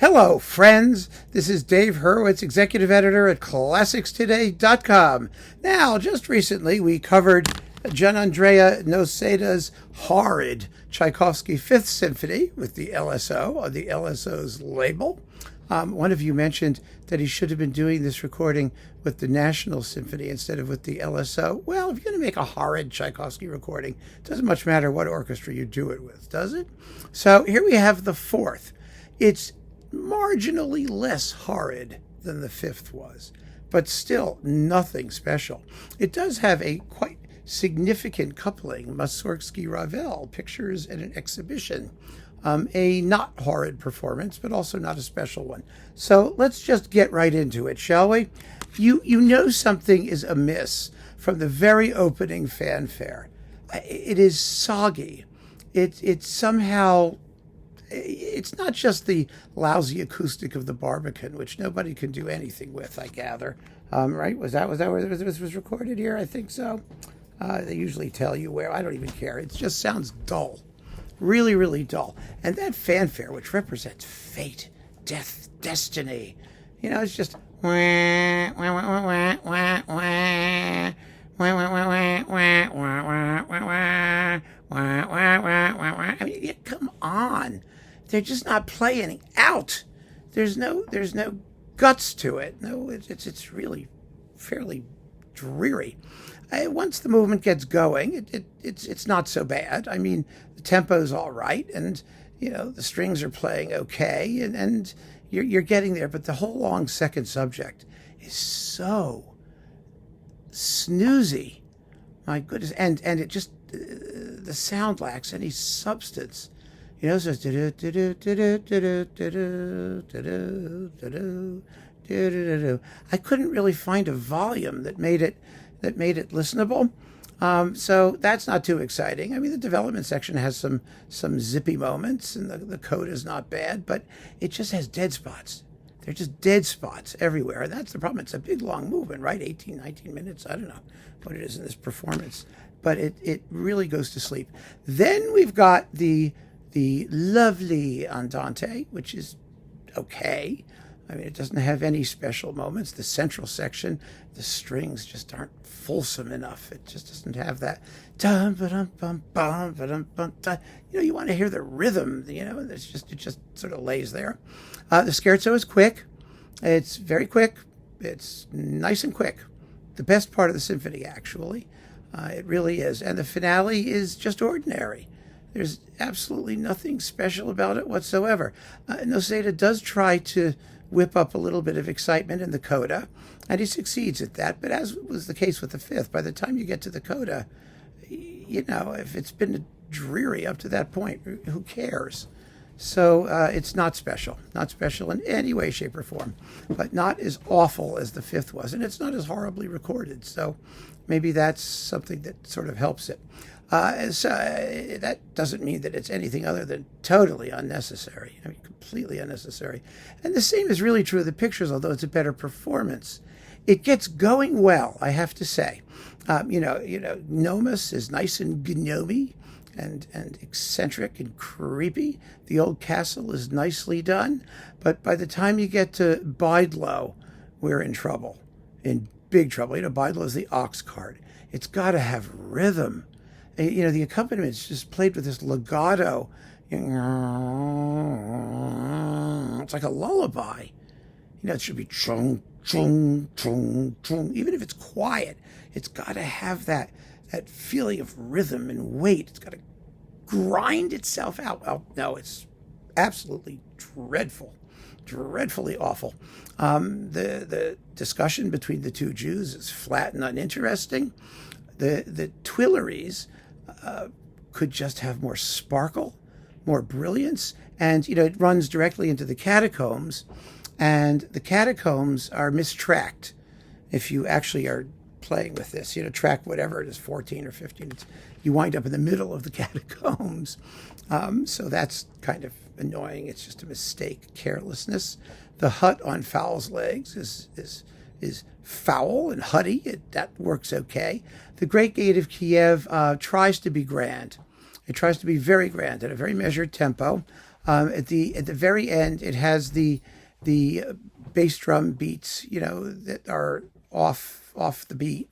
Hello, friends. This is Dave Hurwitz, executive editor at ClassicsToday.com. Now, just recently, we covered Gianandrea Noseda's Horrid, Tchaikovsky Fifth Symphony with the LSO on the LSO's label. One of you mentioned that he should have been doing this recording with the National Symphony instead of with the LSO. Well, if you're going to make a horrid Tchaikovsky recording, it doesn't much matter what orchestra you do it with, does it? So here we have the fourth. It's marginally less horrid than the fifth was, but still nothing special. It does have a quite significant coupling, Mussorgsky Ravel, pictures at an exhibition. A not horrid performance, but also not a special one. So let's just get right into it, shall we? You know something is amiss from the very opening fanfare. It is soggy. It's somehow... It's not just the lousy acoustic of the Barbican, which nobody can do anything with, I gather. Right? Was that where this was recorded here? I think so. They usually tell you where. I don't even care. It just sounds dull. Really, really dull. And that fanfare, which represents fate, death, destiny, it's just... I mean, come on. They're just not playing out. There's no guts to it. No, it's really fairly dreary. Once the movement gets going, it's not so bad. I mean, the tempo's all right, and the strings are playing okay, and you're getting there. But the whole long second subject is so snoozy. My goodness, and it just the sound lacks any substance. So it's I couldn't really find a volume that made it listenable. So that's not too exciting. I mean, the development section has some zippy moments, and the code is not bad, but it just has dead spots. They're just dead spots everywhere, and that's the problem. It's a big, long movement, right? 18, 19 minutes. I don't know what it is in this performance, but it really goes to sleep. Then we've got the lovely Andante, which is okay. I mean, it doesn't have any special moments. The central section, the strings just aren't fulsome enough. It just doesn't have that. You want to hear the rhythm. It just sort of lays there. The scherzo is quick. It's very quick. It's nice and quick. The best part of the symphony, actually. It really is. And the finale is just ordinary. There's absolutely nothing special about it whatsoever. Noseda does try to whip up a little bit of excitement in the coda, and he succeeds at that. But as was the case with the fifth, by the time you get to the coda, if it's been dreary up to that point, who cares? So it's not special in any way, shape, or form, but not as awful as the fifth was, and it's not as horribly recorded. So maybe that's something that sort of helps it. That doesn't mean that it's anything other than totally unnecessary. I mean, completely unnecessary. And the same is really true of the pictures, although it's a better performance. It gets going well, I have to say. Nomus is nice and gnomy and eccentric and creepy. The old castle is nicely done. But by the time you get to Bydlow, we're in trouble, in big trouble. Bydlow is the ox cart. It's got to have rhythm. The accompaniment is just played with this legato. It's like a lullaby. It should be chung, chung, chung, chung. Even if it's quiet, it's got to have that feeling of rhythm and weight. It's got to grind itself out. Oh, no, it's absolutely dreadful. Dreadfully awful. The discussion between the two Jews is flat and uninteresting. The Tuileries could just have more sparkle, more brilliance, and it runs directly into the catacombs, and the catacombs are mistracked. If you actually are playing with this, track whatever it is, 14 or 15, you wind up in the middle of the catacombs. So that's kind of annoying. It's just a mistake, carelessness. The hut on Fowl's legs is foul and hutty. That works okay. The Great Gate of Kiev tries to be grand. It tries to be very grand at a very measured tempo. At the very end, it has the bass drum beats, that are off the beat.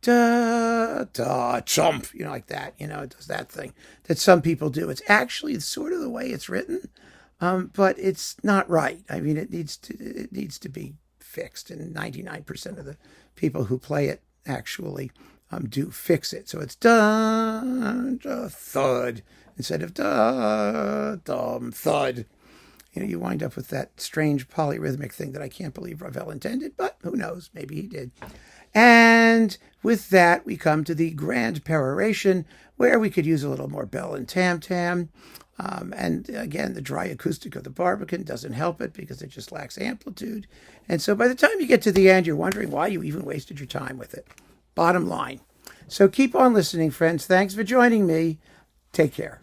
Da da chomp, like that. It does that thing that some people do. It's actually sort of the way it's written, but it's not right. I mean, it needs to be fixed, and 99% of the people who play it actually do fix it. So it's da da thud instead of da dum thud. You wind up with that strange polyrhythmic thing that I can't believe Ravel intended, but who knows? Maybe he did. And with that, we come to the grand peroration, where we could use a little more bell and tam-tam. And again, the dry acoustic of the barbican doesn't help it because it just lacks amplitude. And so by the time you get to the end, you're wondering why you even wasted your time with it. Bottom line. So keep on listening, friends. Thanks for joining me. Take care.